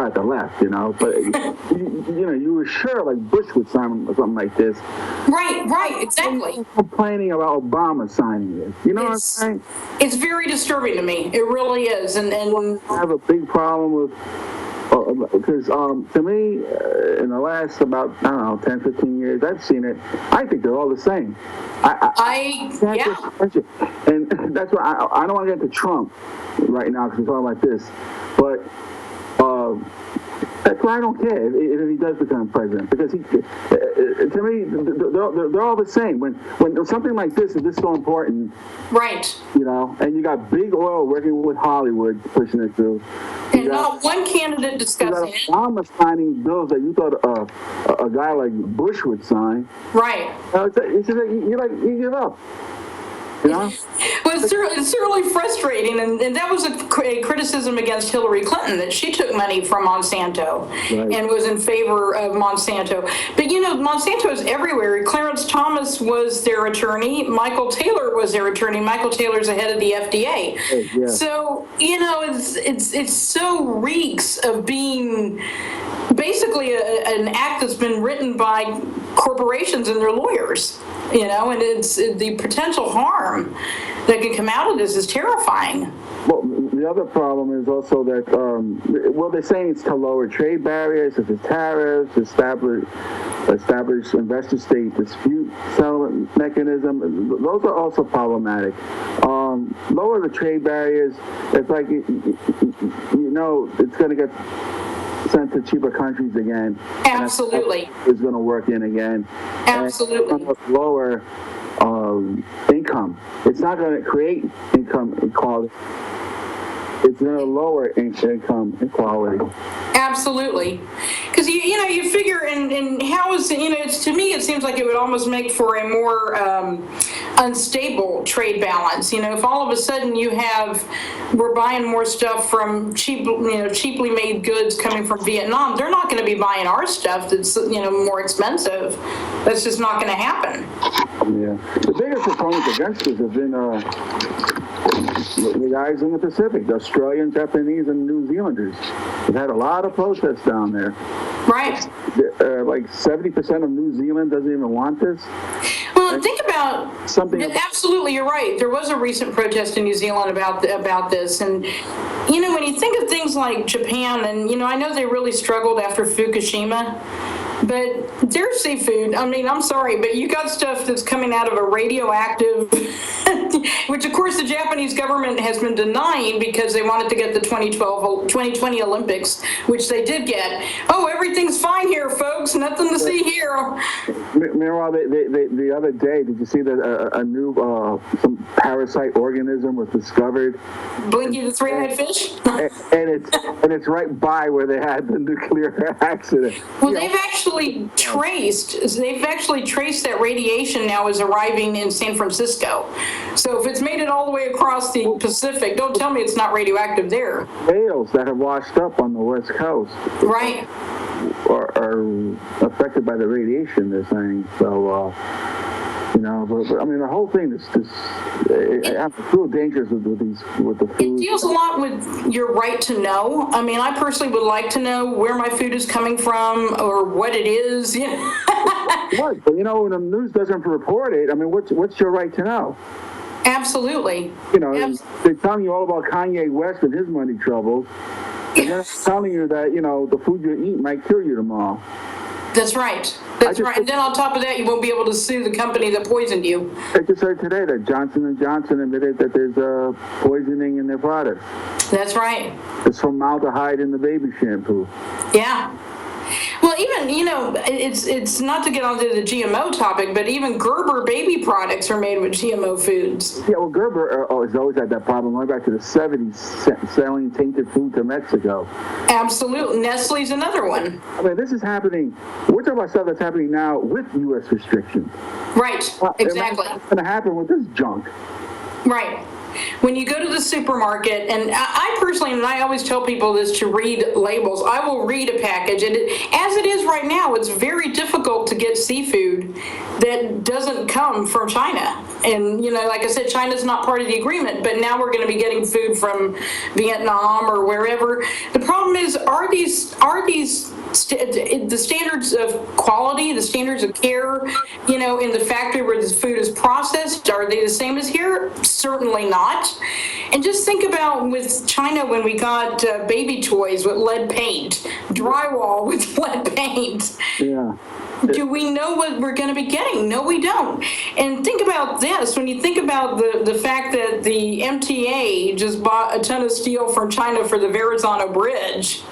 got the left, you know. But you were sure like Bush would sign something like this. Right, exactly. Complaining about Obama signing it. You know what I'm saying? It's very disturbing to me. It really is. And I have a big problem with, because to me, in the last about, 10, 15 years, I've seen it. I think they're all the same. And that's why I don't want to get to Trump right now because we're talking about this. But that's why I don't care if he does become president, because to me, they're all the same. When something like this is so important, right? And you got big oil working with Hollywood pushing it through. And not one candidate discussing it. Obama signing bills that you thought a guy like Bush would sign. Right. You give up. Well, it's certainly frustrating, and that was a criticism against Hillary Clinton, that she took money from Monsanto and was in favor of Monsanto. But Monsanto is everywhere. Clarence Thomas was their attorney. Michael Taylor was their attorney. Michael Taylor's the head of the FDA. Yeah. So it's so reeks of being basically an act that's been written by corporations and their lawyers. And it's the potential harm that can come out of this is terrifying. Well, the other problem is also that, they're saying it's to lower trade barriers, such as tariffs, establish investor-state dispute settlement mechanism. Those are also problematic. Lower the trade barriers. It's like, it's going to get sent to cheaper countries again. Absolutely. It's going to work in again. Absolutely. And it's lower income. It's not going to create income equality. It's going to lower income equality. Absolutely. Because, you figure, and how is, to me, it seems like it would almost make for a more unstable trade balance. If all of a sudden we're buying more stuff from cheaply made goods coming from Vietnam, they're not going to be buying our stuff that's, more expensive. That's just not going to happen. Yeah. The biggest opponents against this have been the guys in the Pacific, the Australians, Japanese, and New Zealanders. We've had a lot of protests down there. Right. Like 70% of New Zealand doesn't even want this. Well, think about something. Absolutely, you're right. There was a recent protest in New Zealand about this, and when you think of things like Japan, and I know they really struggled after Fukushima. But their seafood, I'm sorry, but you got stuff that's coming out of a radioactive, which of course the Japanese government has been denying because they wanted to get the 2020 Olympics, which they did get. Oh, everything's fine here, folks. Nothing to see here. Meanwhile, the other day, did you see that a new some parasite organism was discovered? Blinky the three-eyed fish? and it's right by where they had the nuclear accident. Well, they've actually traced that radiation now is arriving in San Francisco. So if it's made it all the way across the Pacific, don't tell me it's not radioactive there. Whales that have washed up on the West Coast. Right. Are affected by the radiation, they're saying. So, but the whole thing is just, it's real dangerous with the food. It deals a lot with your right to know. I personally would like to know where my food is coming from or what it is. Right, but when the news doesn't report it, what's your right to know? Absolutely. They're telling you all about Kanye West and his money troubles. And they're telling you that, the food you eat might kill you tomorrow. That's right. That's right. And then on top of that, you won't be able to sue the company that poisoned you. I just heard today that Johnson & Johnson admitted that there's poisoning in their products. That's right. It's formaldehyde in the baby shampoo. Yeah. Well, even, it's not to get onto the GMO topic, but even Gerber baby products are made with GMO foods. Yeah, well, Gerber has always had that problem. Going back to the 70s, selling tainted food to Mexico. Absolutely. Nestle's another one. This is happening. We're talking about stuff that's happening now with U.S. restrictions. Right. Exactly. What's going to happen with this junk? Right. when you go to the supermarket, and I personally, and I always tell people this, to read labels. I will read a package, and as it is right now, it's very difficult to get seafood that doesn't come from China. And, like I said, China's not part of the agreement, but now we're going to be getting food from Vietnam or wherever. The problem is, are these the standards of quality, the standards of care, in the factory where this food is processed, are they the same as here? Certainly not. And just think about with China when we got baby toys with lead paint, drywall with lead paint. Yeah. Do we know what we're going to be getting? No, we don't. And think about this. When you think about the fact that the MTA just bought a ton of steel from China for the Verrazano Bridge,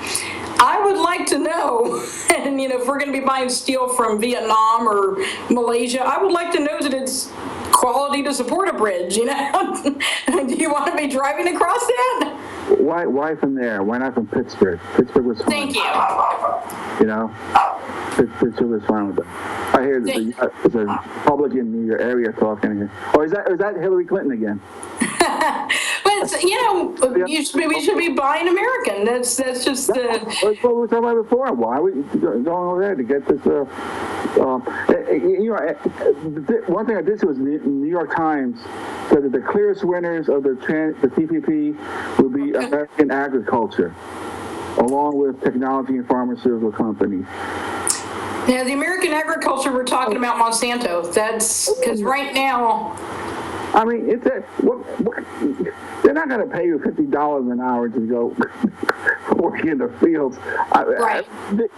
I would like to know, and if we're going to be buying steel from Vietnam or Malaysia, I would like to know that it's quality to support a bridge, Do you want to be driving across that? Why from there? Why not from Pittsburgh? Pittsburgh was fine. Thank you. Pittsburgh was fine with it. I hear there's a Republican in your area talking here. Or is that Hillary Clinton again? But we should be buying American. That's just the. That's what we were talking about before. Why are we going over there to get this? One thing I did see was the New York Times said that the clearest winners of the TPP will be American agriculture, along with technology and pharmaceutical companies. Now, the American agriculture, we're talking about Monsanto. That's because right now. I mean, they're not going to pay you $50 an hour to go work in the fields. Right.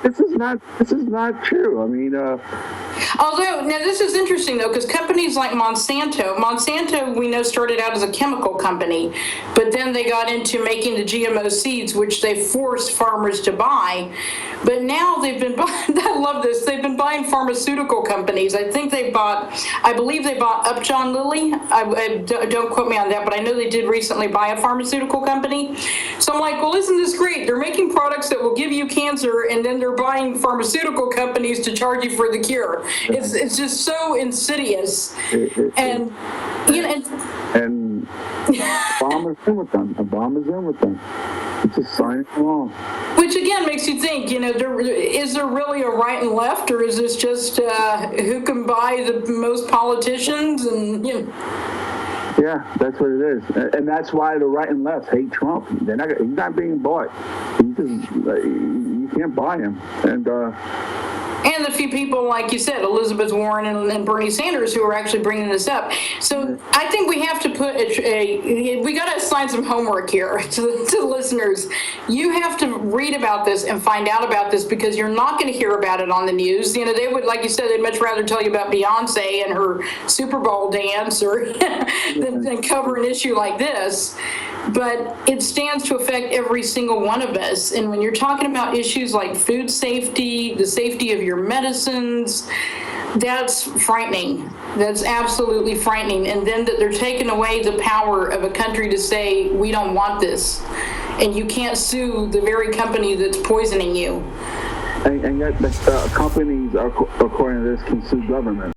This is not true. I mean, although now this is interesting though, because companies like Monsanto, we know started out as a chemical company, but then they got into making the GMO seeds, which they forced farmers to buy. But now they've been I love this. They've been buying pharmaceutical companies. I believe they bought Upjohn Lilly. Don't quote me on that, but I know they did recently buy a pharmaceutical company. So I'm like, well, isn't this great? They're making products that will give you cancer, and then they're buying pharmaceutical companies to charge you for the cure. It's just so insidious. And Obama's in with them. It's just signing along. Which again makes you think, is there really a right and left, or is this just who can buy the most politicians and Yeah, that's what it is, and that's why the right and left hate Trump. He's not being bought. You can't buy him, and the few people, like you said, Elizabeth Warren and Bernie Sanders, who are actually bringing this up. So I think we have to put we got to assign some homework here to the listeners. You have to read about this and find out about this, because you're not going to hear about it on the news. They would, like you said, they'd much rather tell you about Beyonce and her Super Bowl dance or than cover an issue like this. But it stands to affect every single one of us. And when you're talking about issues like food safety, the safety of your medicines, that's frightening. That's absolutely frightening. And then that they're taking away the power of a country to say, we don't want this. And you can't sue the very company that's poisoning you. And yet the companies, according to this, can sue government.